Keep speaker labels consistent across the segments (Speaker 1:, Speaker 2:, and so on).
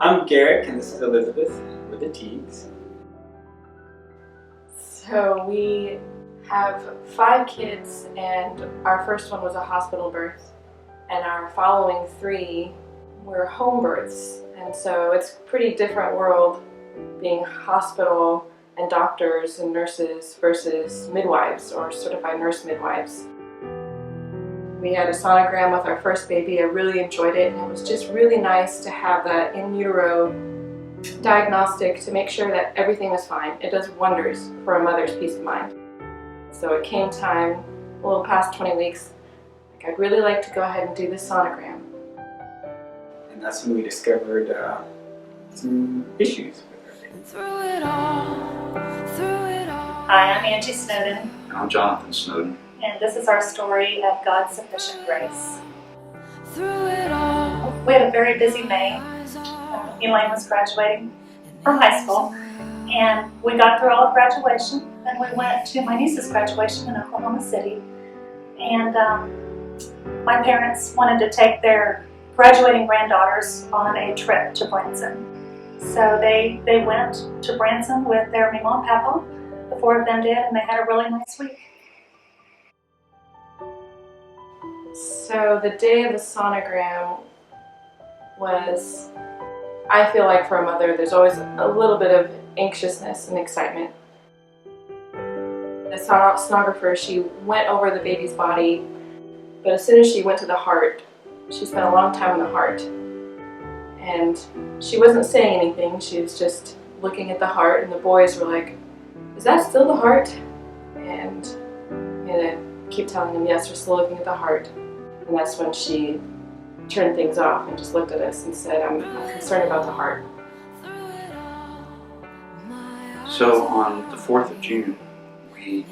Speaker 1: I'm Garrick, and this is Elizabeth. We're the Teagues.
Speaker 2: So we have 5 kids, and our first one was a hospital birth, and our following 3 were home births. And so it's a pretty different world being hospital and doctors and nurses versus midwives or certified nurse midwives. We had a sonogram with our first baby. I really enjoyed it, and it was just really nice to have that in utero diagnostic to make sure that everything was fine. It does wonders for a mother's peace of mind. So it came time, a little past 20 weeks, I'd really like to go ahead and do this sonogram.
Speaker 1: And that's when we discovered some issues with her baby.
Speaker 3: Hi, I'm Angie Snowden,
Speaker 4: And I'm Jonathan Snowden.
Speaker 3: and this is our story of God's sufficient grace. We had a very busy May. Elaine was graduating from high school, and we got through all of graduation, and we went to my niece's graduation in Oklahoma City. And my parents wanted to take their graduating granddaughters on a trip to Branson. So they went to Branson with their Mima and Papa. The 4 of them did, and they had a really nice week.
Speaker 2: So the day of the sonogram was, I feel like for a mother, there's always a little bit of anxiousness and excitement. The sonographer, she went over the baby's body, but as soon as she went to the heart, she spent a long time in the heart. And she wasn't saying anything, she was just looking at the heart, and the boys were like, "Is that still the heart?" And I keep telling them, "Yes, we're still looking at the heart." And that's when she turned things off and just looked at us and said, I'm concerned about the heart.
Speaker 4: So on the 4th of June, we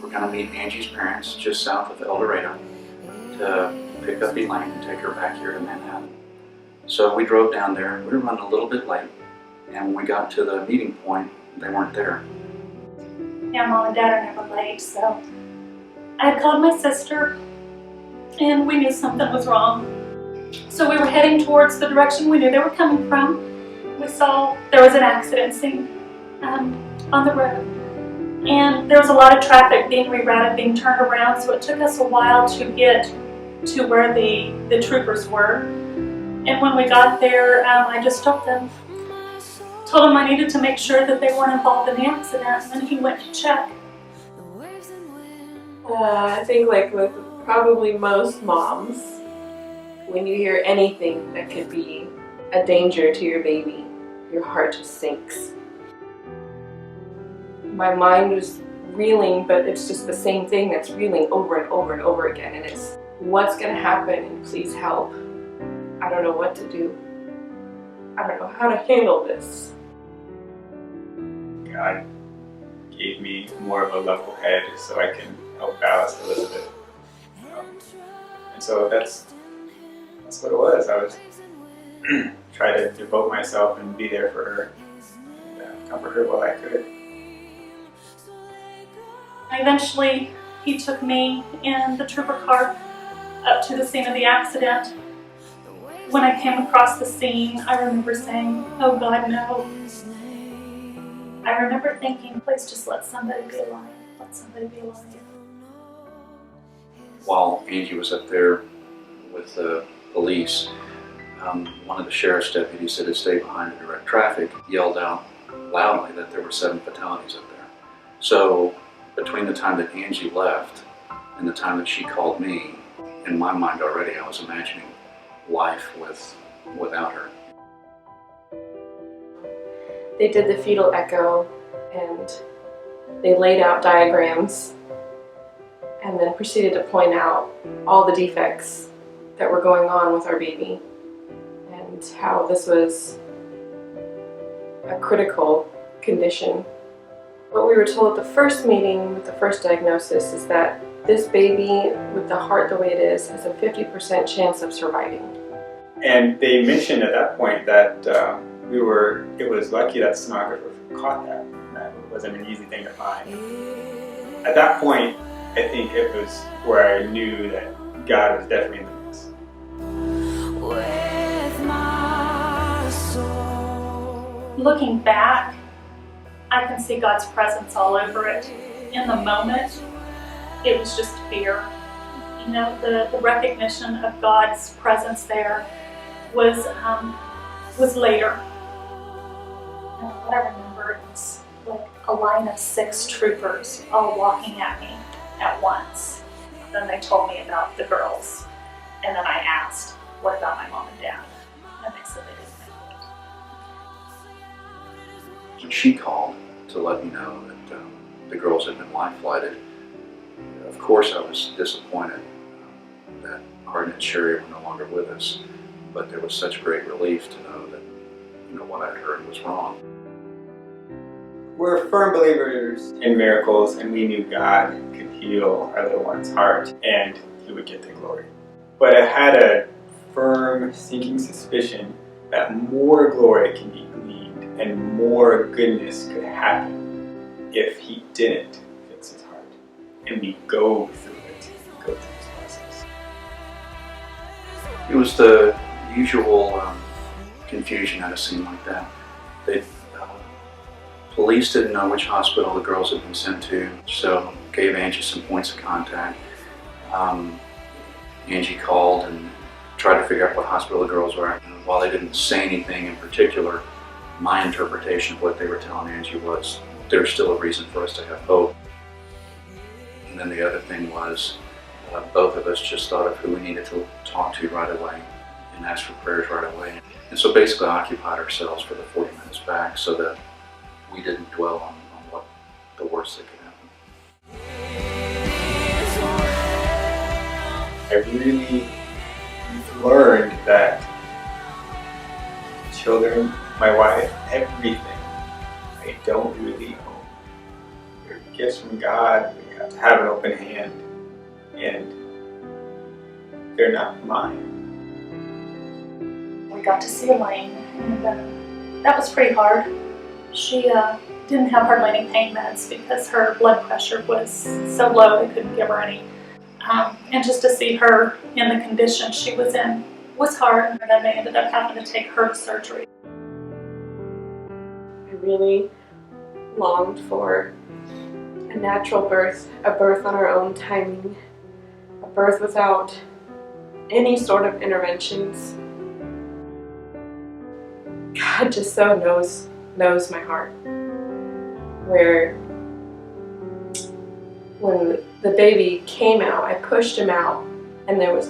Speaker 4: were going to meet Angie's parents just south of El Dorado to pick up Elaine and take her back here to Manhattan. So we drove down there. We were running a little bit late, and when we got to the meeting point, they weren't there.
Speaker 3: Yeah, Mom and Dad are never late, so I had called my sister, and we knew something was wrong. So we were heading towards the direction we knew they were coming from. We saw there was an accident scene on the road, and there was a lot of traffic being rerouted, being turned around, so it took us a while to get to where the troopers were. And when we got there, I just stopped them, told him I needed to make sure that they weren't involved in the accident, and then he went to check.
Speaker 2: I think like with probably most moms, when you hear anything that could be a danger to your baby, your heart just sinks. My mind was reeling, but it's just the same thing that's reeling over and over and over again, and it's, what's going to happen, and please help. I don't know what to do. I don't know how to handle this.
Speaker 1: God gave me more of a level head so I can help balance Elizabeth. And so that's what it was. I was trying to devote myself and be there for her and comfort her while I could.
Speaker 3: Eventually, he took me in the trooper car up to the scene of the accident. When I came across the scene, I remember saying, "Oh God, no." I remember thinking, please just let somebody be alive. Let somebody be alive.
Speaker 4: While Angie was up there with the police, one of the sheriff's deputies that had stayed behind to direct traffic yelled out loudly that there were 7 fatalities up there. So between the time that Angie left and the time that she called me, in my mind already I was imagining life without her.
Speaker 2: They did the fetal echo, and they laid out diagrams and then proceeded to point out all the defects that were going on with our baby and how this was a critical condition. What we were told at the first meeting with the first diagnosis is that this baby with the heart the way it is has a 50% chance of surviving.
Speaker 1: And they mentioned at that point that it was lucky that the sonographer caught that. That wasn't an easy thing to find. At that point, I think it was where I knew that God was definitely in the mix.
Speaker 5: With my soul.
Speaker 3: looking back, I can see God's presence all over it. In the moment, it was just fear. You know, the recognition of God's presence there was later. And what I remember is like a line of 6 troopers all walking at me at once. Then they told me about the girls, and then I asked, what about my mom and dad? And they said they didn't make it.
Speaker 4: When she called to let me know that the girls had been life flighted, of course I was disappointed that Arden and Sherry were no longer with us, but there was such great relief to know that what I'd heard was wrong.
Speaker 1: We're firm believers in miracles, and we knew God could heal our little one's heart and He would get the glory. But I had a firm, sinking suspicion that more glory can be gleaned and more goodness could happen if He didn't fix his heart. And we go through it, go through this process.
Speaker 4: It was the usual confusion at a scene like that. Police didn't know which hospital the girls had been sent to, so gave Angie some points of contact. Angie called and tried to figure out what hospital the girls were at. And while they didn't say anything in particular, my interpretation of what they were telling Angie was there's still a reason for us to have hope. And then the other thing was both of us just thought of who we needed to talk to right away and ask for prayers right away. And so basically occupied ourselves for the 40 minutes back so that we didn't dwell on what the worst that could happen.
Speaker 1: I really learned that children, my wife, everything, I don't really own. They're gifts from God. We have to have an open hand, and they're not mine.
Speaker 3: We got to see Elaine, and that was pretty hard. She didn't have hardly any pain meds because her blood pressure was so low they couldn't give her any. And just to see her in the condition she was in was hard, and then they ended up having to take her to surgery.
Speaker 2: I really longed for a natural birth, a birth on our own timing, a birth without any sort of interventions. God just so knows my heart. Where when the baby came out, I pushed him out, and there was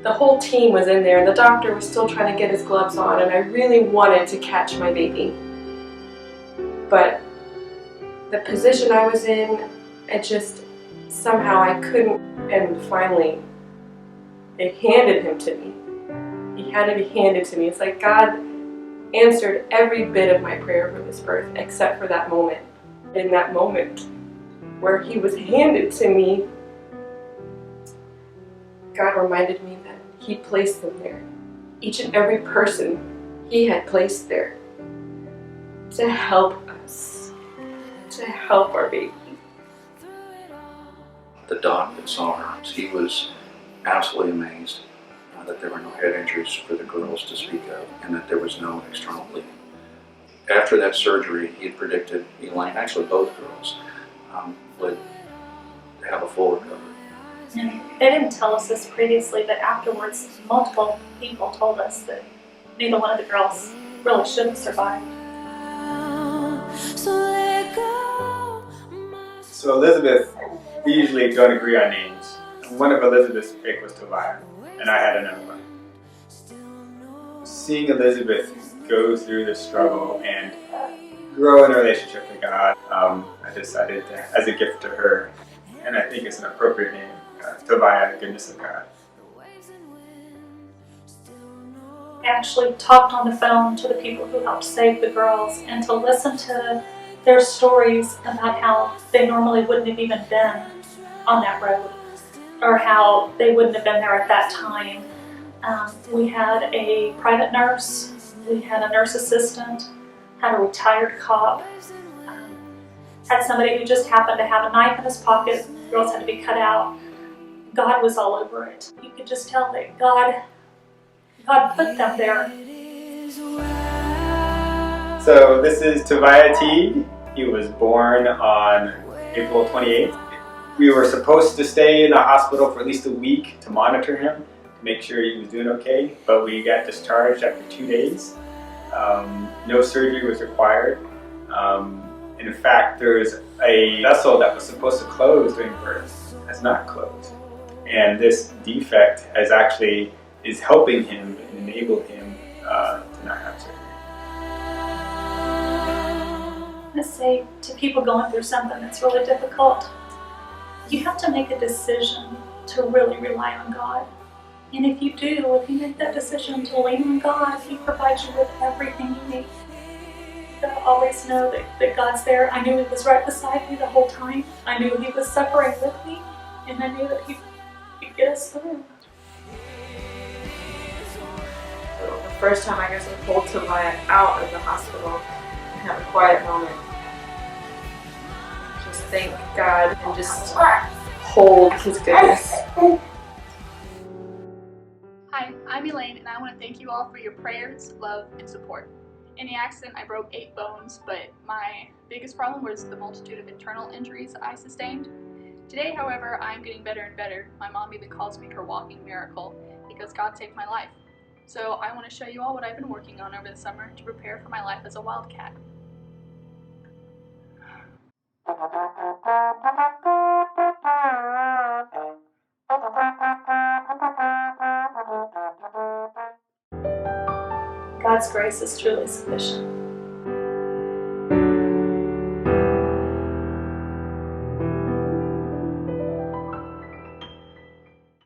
Speaker 2: the whole team was in there, and the doctor was still trying to get his gloves on, and I really wanted to catch my baby. But the position I was in, it just, somehow I couldn't, and finally, they handed him to me. He had to be handed to me. It's like God answered every bit of my prayer for this birth, except for that moment. In that moment where he was handed to me, God reminded me that He placed them there. Each and every person He had placed there to help us, to help our baby.
Speaker 4: The doc that saw her, he was absolutely amazed that there were no head injuries for the girls to speak of, and that there was no external bleeding. After that surgery, he had predicted Elaine, actually both girls, would have a full recovery.
Speaker 3: And they didn't tell us this previously, but afterwards, multiple people told us that neither one of the girls really should have survived.
Speaker 1: So Elizabeth, we usually don't agree on names. One of Elizabeth's pick was Tobiah, and I had another one. Seeing Elizabeth go through the struggle and grow in a relationship with God, I decided to, as a gift to her, and I think it's an appropriate name, Tobiah, the goodness of God.
Speaker 3: I actually talked on the phone to the people who helped save the girls, and to listen to their stories about how they normally wouldn't have even been on that road, or how they wouldn't have been there at that time. We had a private nurse, we had a nurse assistant, had a retired cop, had somebody who just happened to have a knife in his pocket. Girls had to be cut out. God was all over it. You could just tell that God put them there.
Speaker 1: So this is Tobiah Teague. He was born on April 28th. We were supposed to stay in the hospital for at least a week to monitor him, to make sure he was doing okay, but we got discharged after 2 days. No surgery was required. In fact, there's a vessel that was supposed to close during birth has not closed. And this defect is helping him and enable him to not have surgery.
Speaker 3: I say to people going through something that's really difficult, you have to make a decision to really rely on God. And if you do, if you make that decision to lean on God, He provides you with everything you need. You'll always know that God's there. I knew He was right beside me the whole time. I knew He was suffering with me, and I knew that He'd get us through.
Speaker 2: The first time I pulled Tobiah out of the hospital and have a quiet moment. Just thank God and just hold His goodness.
Speaker 5: Hi, I'm Elaine, and I want to thank you all for your prayers, love, and support. In the accident, I broke 8 bones, but my biggest problem was the multitude of internal injuries I sustained. Today, however, I'm getting better and better. My mom even calls me her walking miracle because God saved my life. So I want to show you all what I've been working on over the summer to prepare for my life as a wildcat.
Speaker 3: God's grace is truly sufficient.